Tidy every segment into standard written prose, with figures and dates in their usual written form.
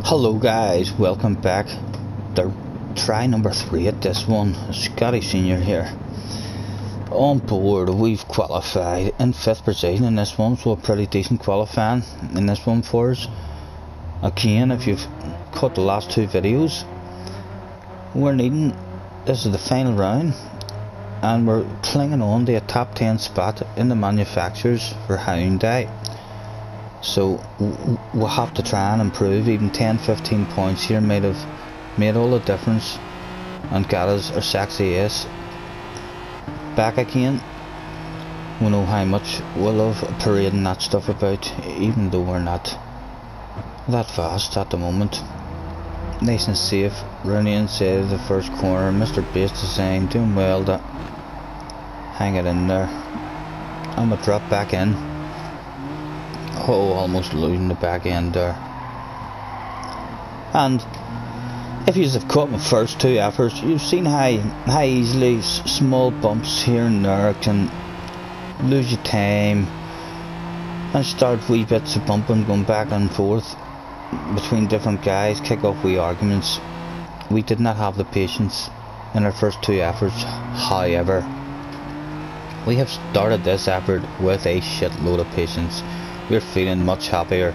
Hello guys, welcome back. The try number 3 at this one. Scotty Senior here. On board, we've qualified in 5th position in this one, so a pretty decent qualifying in this one for us. Again, if you've caught the last 2 videos, this is the final round, and we're clinging on to a top 10 spot in the manufacturers for Hyundai. So we'll have to try and improve. Even 10-15 points here might have made all the difference and got us our sexy ace back again. We know how much we love parading that stuff about, even though we're not that fast at the moment. Nice and safe, round the inside of the first corner. Mr. Base Design doing well to hang it in there. I'm gonna drop back in. Oh, almost losing the back end there. And if you have caught my first 2 efforts, you've seen how easily small bumps here and there can lose your time and start wee bits of bumping, going back and forth between different guys, kick off wee arguments. We did not have the patience in our first 2 efforts. However, we have started this effort with a shitload of patience. We're feeling much happier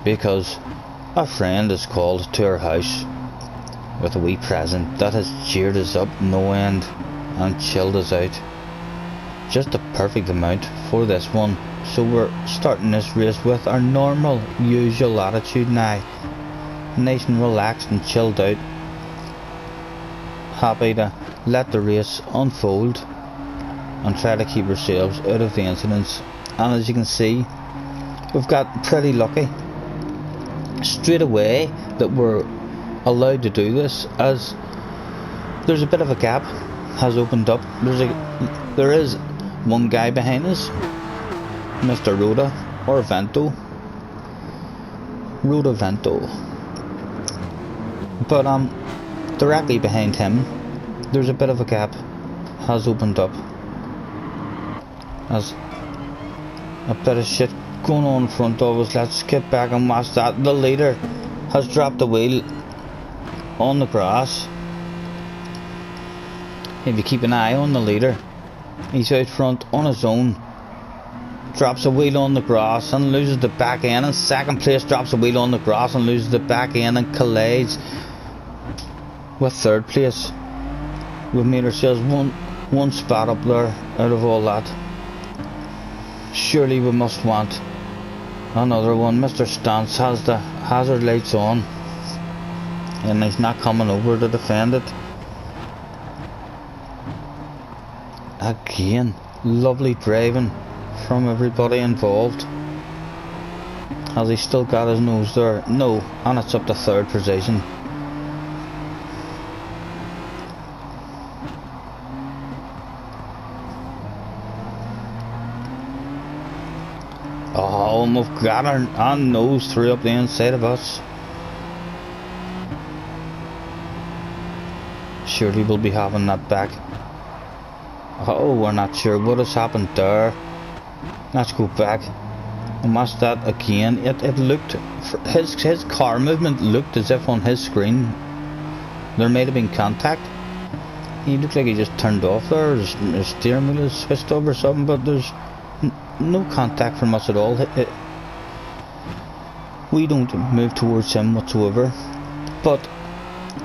because a friend has called to our house with a wee present that has cheered us up no end and chilled us out just the perfect amount for this one. So we're starting this race with our normal usual attitude now, nice and relaxed and chilled out, happy to let the race unfold and try to keep ourselves out of the incidents. And as you can see, we've got pretty lucky straight away that we're allowed to do this, as there's a bit of a gap has opened up. There is one guy behind us, Mr. Rhoda Vento, but directly behind him there's a bit of a gap has opened up, as a bit of shit going on in front of us. Let's get back and watch that. The leader has dropped the wheel on the grass. If you keep an eye on the leader, he's out front on his own, drops a wheel on the grass and loses the back end, and second place drops a wheel on the grass and loses the back end and collides with third place. We've made ourselves one spot up there out of all that. Surely we must want another one. Mr. Stance has the hazard lights on and he's not coming over to defend it. Again, lovely driving from everybody involved. Has he still got his nose there? No, and it's up to 3rd position. Oh, and we've got our nose through up the inside of us. Surely we'll be having that back. Oh, we're not sure what has happened there. Let's go back and watch that again. It looked, his car movement looked as if on his screen there might have been contact. He looked like he just turned off there. His steering wheel is switched over or something, but there's no contact from us at all. We don't move towards him whatsoever, but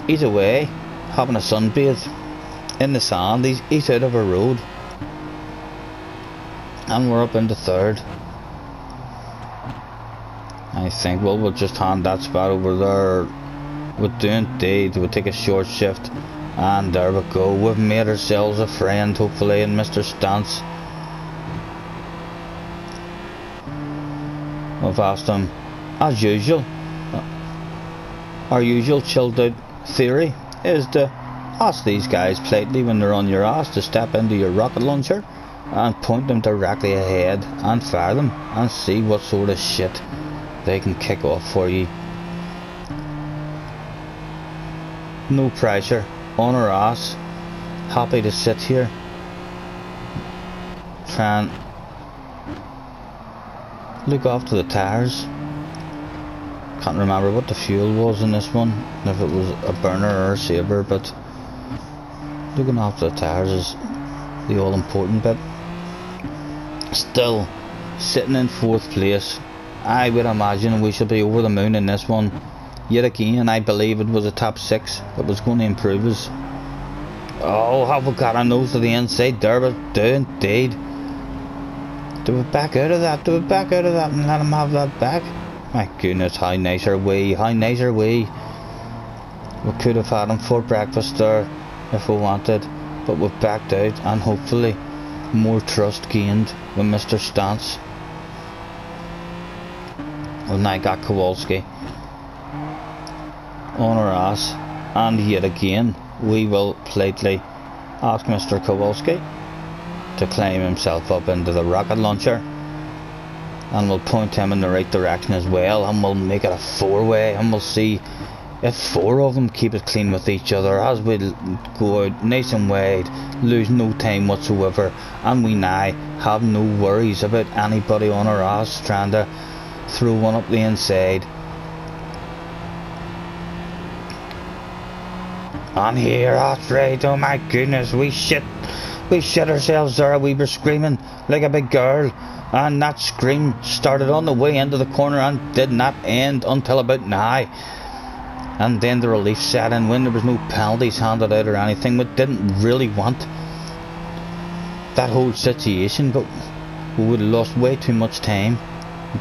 he's away having a sunbathe in the sand. He's out of our road and we're up into 3rd. I think we'll just hand that spot over there. We're doing indeed. We'll take a short shift, and there we go. We've made ourselves a friend, hopefully, in Mr. Stance. I've asked him, as usual, our usual chilled out theory is to ask these guys politely when they're on your ass to step into your rocket launcher and point them directly ahead and fire them and see what sort of shit they can kick off for you. No pressure, on our ass, happy to sit here, try and look after the tires, Can't remember what the fuel was in this one, if it was a burner or a saver, but looking after the tyres is the all important bit. Still sitting in 4th place. I would imagine we should be over the moon in this one. Yet again, I believe it was a top 6 that was going to improve us. Oh, have we got a nose to the inside there, but do indeed. Do we back out of that? Do we back out of that and let him have that back? My goodness, how nice are we? How nice are we? We could have had him for breakfast there if we wanted, but we've backed out, and hopefully more trust gained with Mr. Stance. Well, now I got Kowalski on our ass, and yet again we will politely ask Mr. Kowalski to climb himself up into the rocket launcher, and we'll point him in the right direction as well, and we'll make it a 4-way, and we'll see if 4 of them keep it clean with each other as we go out nice and wide, lose no time whatsoever, and we now have no worries about anybody on our ass trying to throw one up the inside. On here, that's right. Oh my goodness, we shit ourselves there. We were screaming like a big girl, and that scream started on the way into the corner and did not end until about now. And then the relief set in when there was no penalties handed out or anything. We didn't really want that whole situation, but we would have lost way too much time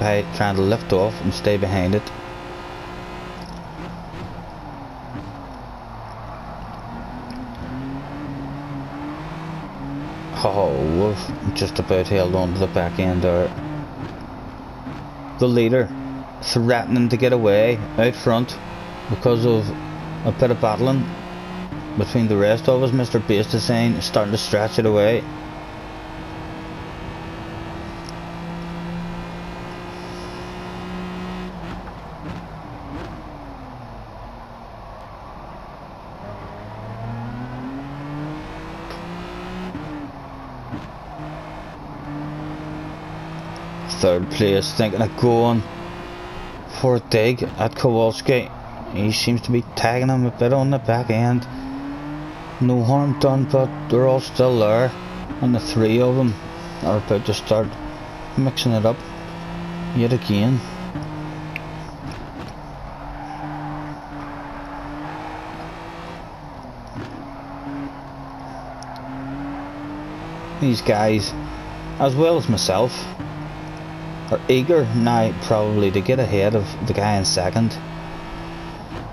by trying to lift off and stay behind it. Oh, we've just about held on to the back end there. The leader threatening to get away out front because of a bit of battling between the rest of us. Mr. Base Design is starting to stretch it away. Third place, thinking of going for a dig at Kowalski. He seems to be tagging him a bit on the back end. No harm done, but they're all still there, and the 3 of them are about to start mixing it up yet again. These guys, as well as myself, are eager now probably to get ahead of the guy in second.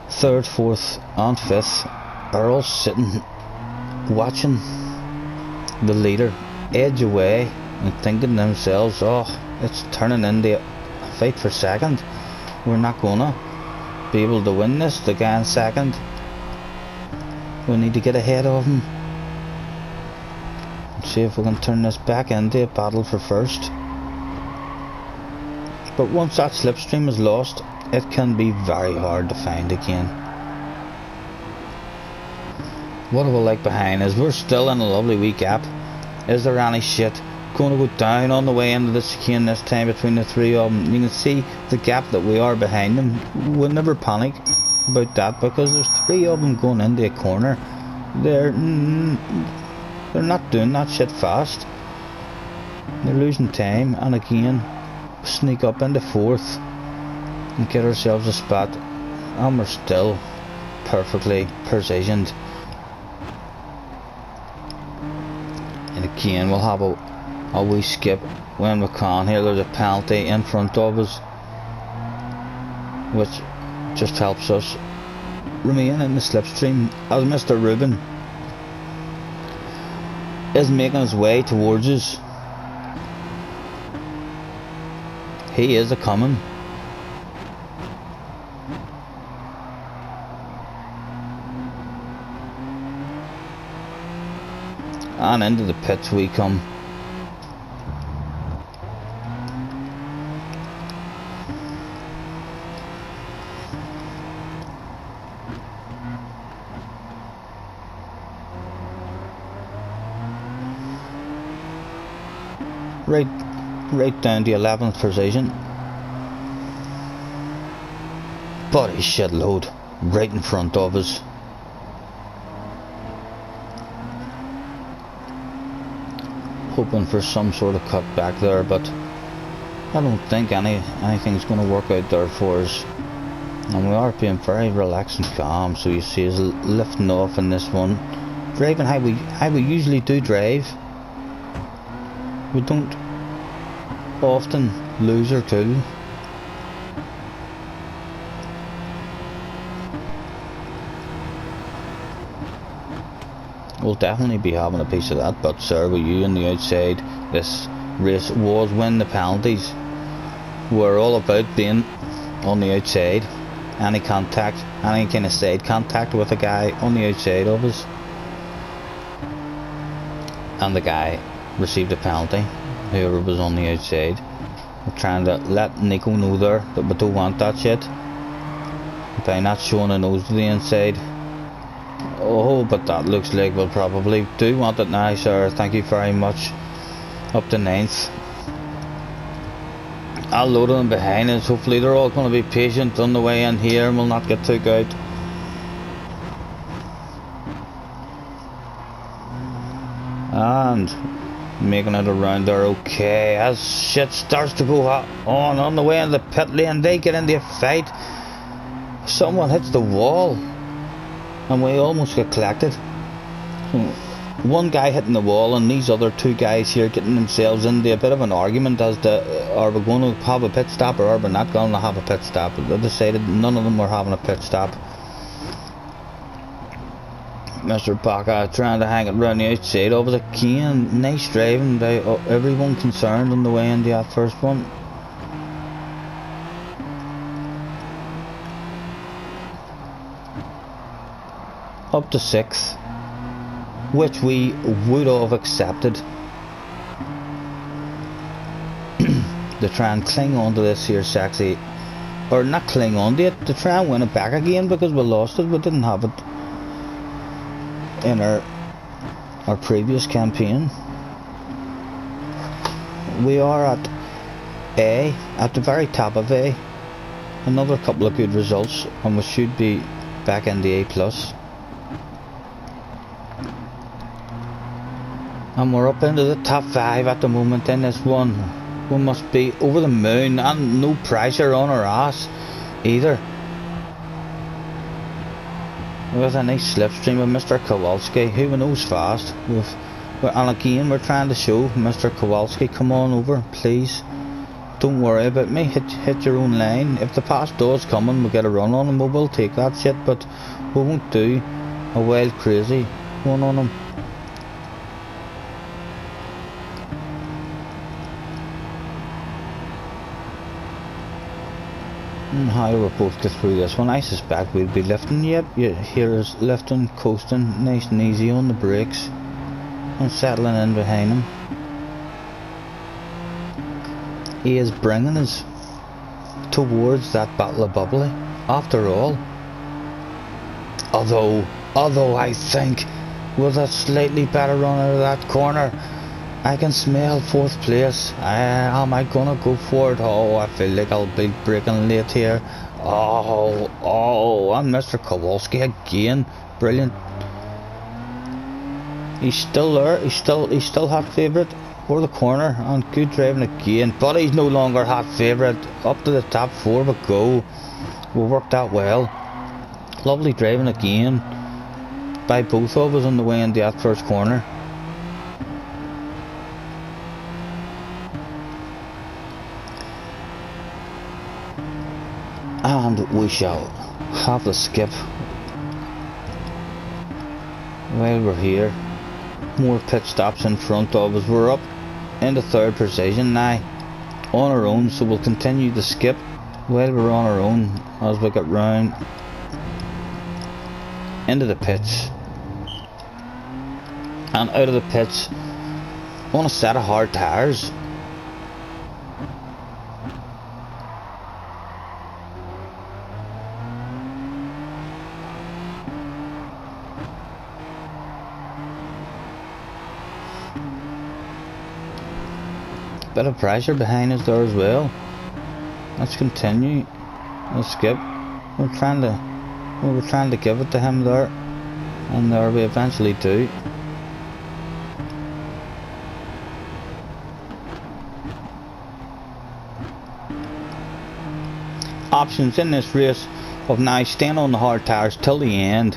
3rd, 4th and 5th are all sitting watching the leader edge away and thinking to themselves, oh, it's turning into a fight for second. We're not gonna be able to win this. The guy in second, we need to get ahead of him and see if we can turn this back into a battle for first. But once that slipstream is lost, it can be very hard to find again. What I would like behind is we're still in a lovely wee gap. Is there any shit going to go down on the way into the chicane this time between the 3 of them? You can see the gap that we are behind them. We'll never panic about that because there's 3 of them going into a corner. They're not doing that shit fast. They're losing time, and again sneak up into 4th and get ourselves a spot, and we're still perfectly positioned. And again we'll have a wee skip when we can. Here there's a penalty in front of us, which just helps us remain in the slipstream as Mr. Rubin is making his way towards us. He is a coming. And into the pits we come. Right down to 11th position. Body shitload right in front of us. Hoping for some sort of cut back there, but I don't think anything's going to work out there for us. And we are being very relaxed and calm, so you see us lifting off in this one. Driving how we usually do drive. We don't often lose our cool. We'll definitely be having a piece of that, but sir, with you on the outside, this race was win the penalties. We're all about being on the outside. Any contact, any kind of side contact with a guy on the outside of us, and the guy received a penalty, whoever was on the outside. We're trying to let Nico know there that we don't want that shit by not showing a nose to the inside. Oh, but that looks like we'll probably do want it now, sir. Thank you very much. Up to 9th. I'll load them behind us. Hopefully they're all going to be patient on the way in here and will not get took out. And making it around there okay. As shit starts to go on the way in the pit lane, they get into a fight. Someone hits the wall and we almost get collected. One guy hitting the wall and these other two guys here getting themselves into a bit of an argument as to are we going to have a pit stop or are we not going to have a pit stop. They decided none of them were having a pit stop. Mr. Baca trying to hang it around the outside of it again. Nice driving by everyone concerned on the way into that first one. Up to 6th, which we would have accepted to try and cling on to this here sexy, or not cling on to it, to try and win it back again, because we lost it. We didn't have it in our previous campaign. We are at A, at the very top of A. Another couple of good results and we should be back in the A+. And we're up into the top 5 at the moment in this one. We must be over the moon, and no pressure on our ass either. With a nice slipstream of Mr. Kowalski, who we know's fast. And again, we're trying to show Mr. Kowalski, come on over, please. Don't worry about me, hit your own line. If the pass does come and we get a run on him, we will take that shit, but we won't do a wild crazy one on him. And how do we both get through this one? I suspect we'll be lifting. Yep, you hear us lifting, coasting, nice and easy on the brakes, and settling in behind him. He is bringing us towards that Battle of Bubbly, after all. Although I think with a slightly better run out of that corner, I can smell 4th place. Am I gonna go for it? Oh, I feel like I'll be breaking late here. Oh, and Mr. Kowalski again. Brilliant. He's still there. He's still hot favourite for the corner, and good driving again. But he's no longer hot favourite. Up to the top 4 we go. We worked that well. Lovely driving again by both of us on the way into that first corner. And we shall have the skip while we're here. More pit stops in front of us. We're up into 3rd position now on our own, so we'll continue the skip while we're on our own as we get round into the pits and out of the pits on a set of hard tyres. Bit of pressure behind us there as well. Let's continue. Let's skip. We're trying to give it to him there, and there we eventually do. Options in this race of now staying on the hard tyres till the end,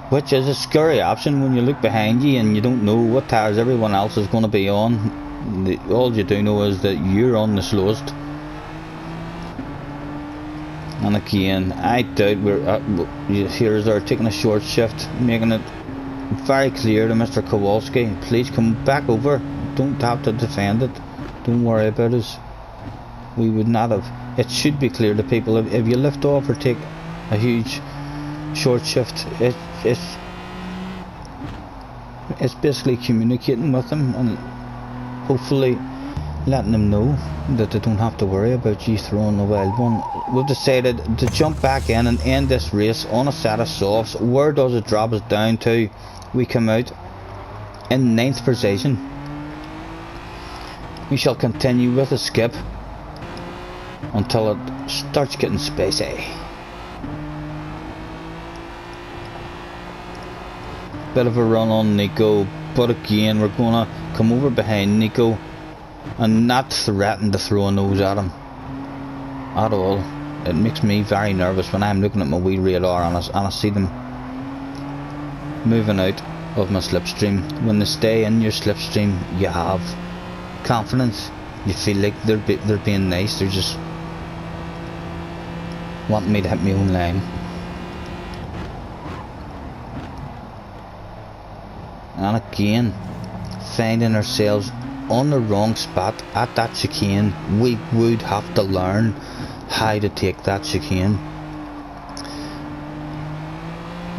which is a scary option when you look behind you and you don't know what tyres everyone else is going to be on. All you do know is that you're on the slowest. And again, I doubt here's our taking a short shift, making it very clear to Mr. Kowalski, please come back over, don't have to defend it, don't worry about us. We would not have. It should be clear to people, if you lift off or take a huge short shift, it's basically communicating with them and hopefully letting them know that they don't have to worry about you throwing a wild one. We've decided to jump back in and end this race on a set of softs. Where does it drop us down to? We come out in 9th position. We shall continue with a skip until it starts getting spicy. Bit of a run on Nico, but again we're gonna come over behind Nico and not threaten to throw a nose at him at all. It makes me very nervous when I'm looking at my wee radar and I see them moving out of my slipstream. When they stay in your slipstream, you have confidence. You feel like they're being nice. They're just wanting me to hit my own line. And again, finding ourselves on the wrong spot at that chicane. We would have to learn how to take that chicane.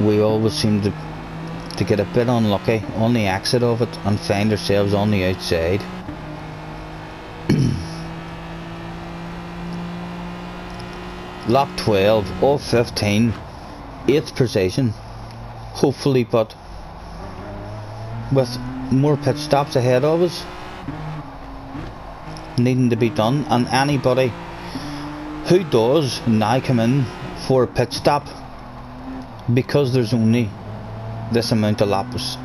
We always seem to get a bit unlucky on the exit of it and find ourselves on the outside. Lap 12 of 15, 8th position, hopefully, but with more pit stops ahead of us needing to be done, and anybody who does now come in for a pit stop, because there's only this amount of laps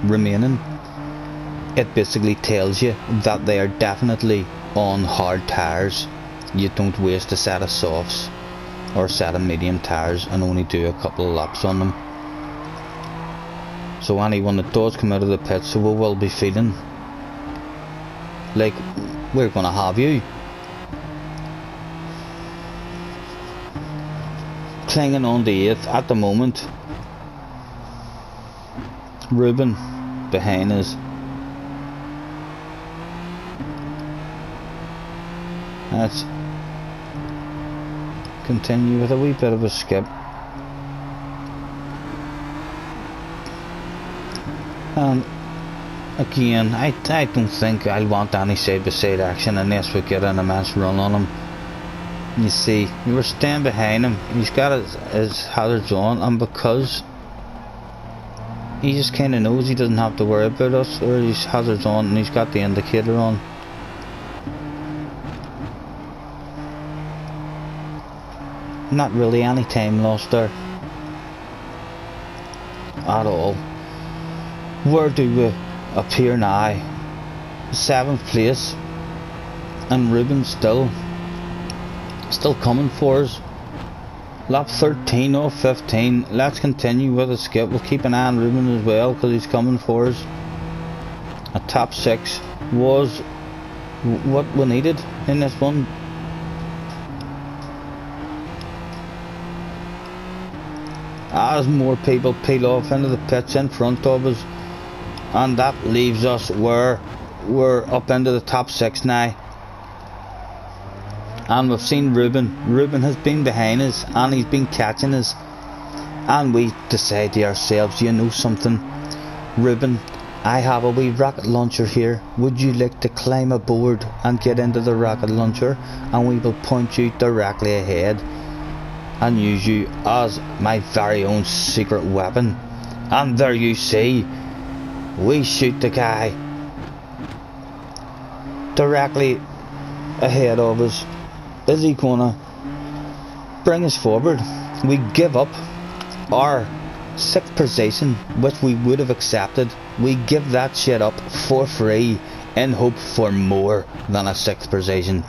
remaining, it basically tells you that they are definitely on hard tyres. You don't waste a set of softs or a set of medium tyres and only do a couple of laps on them. So anyone that does come out of the pits will be feeling like we're gonna have you. Clinging on to 8th at the moment. Ruben behind us. Let's continue with a wee bit of a skip. And again, I don't think I'll want any side-by-side action unless we get an immense run on him. You see, we were staying behind him. He's got his hazards on, and because he just kind of knows he doesn't have to worry about us, or his hazards on, and he's got the indicator on. Not really any time lost there at all. Where do we appear now? 7th place, and Ruben still coming for us. Lap 13 of 15. Let's continue with a skip. We'll keep an eye on Ruben as well, because he's coming for us. A top 6 was what we needed in this one. As more people peel off into the pits in front of us, and that leaves us where we're up into the top 6 now. And we've seen Ruben has been behind us and he's been catching us, and we decide to ourselves, you know something, Ruben, I have a wee rocket launcher here, would you like to climb aboard and get into the rocket launcher, and we will point you directly ahead and use you as my very own secret weapon. And there you see, we shoot the guy directly ahead of us. Is he gonna bring us forward. We give up our 6th position, which we would have accepted. We give that shit up for free in hope for more than a 6th position.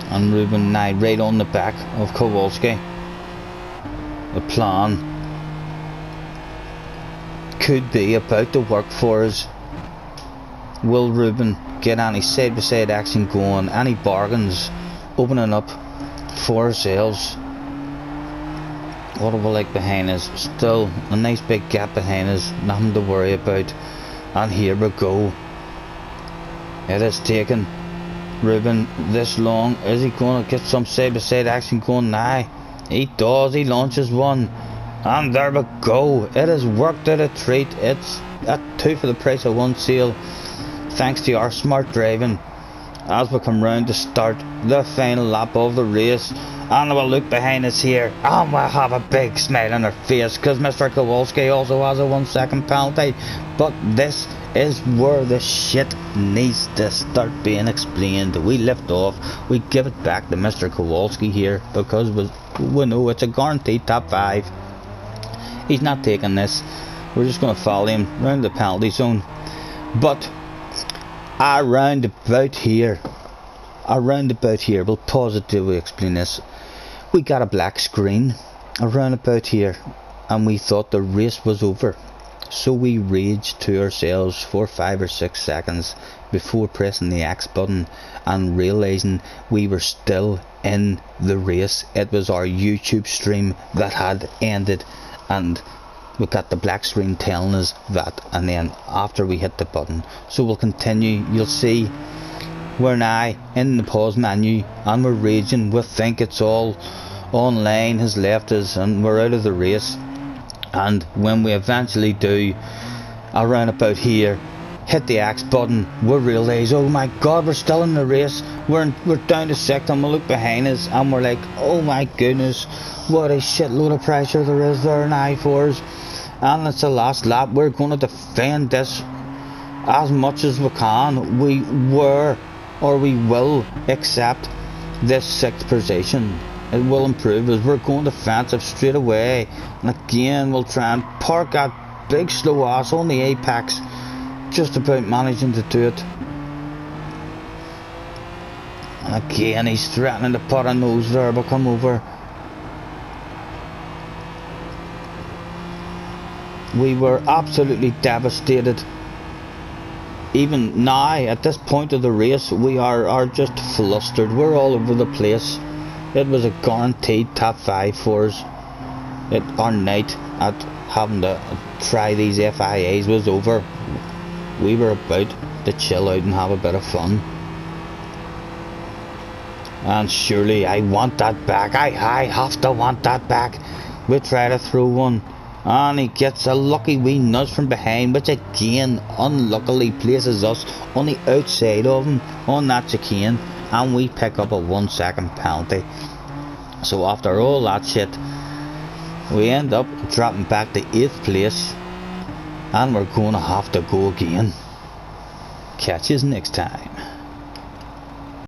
And Ruben now right on the back of Kowalski. The plan could be about to work for us. Will Ruben get any side-by-side action going, any bargains opening up for ourselves? What do we like behind us? Still a nice big gap behind us, nothing to worry about. And here we go. It has taken Ruben this long. Is he going to get some side-by-side action going now? He does. He launches one, and there we go. It has worked out a treat. It's at 2 for the price of 1 sale, thanks to our smart driving. As we come round to start the final lap of the race, and we'll look behind us here, and we'll have a big smile on our face, because Mr. Kowalski also has a 1 second penalty. But this is where the shit needs to start being explained. We lift off, we give it back to Mr. Kowalski here, because we know it's a guaranteed top 5. He's not taking this. We're just going to follow him round the penalty zone. But around about here, we'll positively explain this. We got a black screen around about here, and we thought the race was over. So we raged to ourselves for 5 or 6 seconds before pressing the X button and realising we were still in the race. It was our YouTube stream that had ended, and we got the black screen telling us that, and then after we hit the button. So we'll continue. You'll see we're now in the pause menu and we're raging. We think it's all online has left us and we're out of the race. And when we eventually do, around about here, hit the X button, we realise, oh my god, we're still in the race. We're down to 6th, and we look behind us and we're like, oh my goodness, what a shitload of pressure there is there now for us. And it's the last lap. We're going to defend this as much as we can. We will accept this 6th position. It will improve as we're going defensive straight away, and again we'll try and park that big slow ass on the apex, just about managing to do it. And again he's threatening to put a nose there, but come over. We were absolutely devastated. Even now at this point of the race we are just flustered. We're all over the place. It was a guaranteed top 5 for us. Our night at having to try these FIAs was over. We were about to chill out and have a bit of fun. And surely I want that back. I have to want that back. We try to throw one, and he gets a lucky wee nudge from behind, which again unluckily places us on the outside of him on that chicane, and we pick up a 1 second penalty. So after all that shit, we end up dropping back to 8th place, and we're going to have to go again. Catch us next time.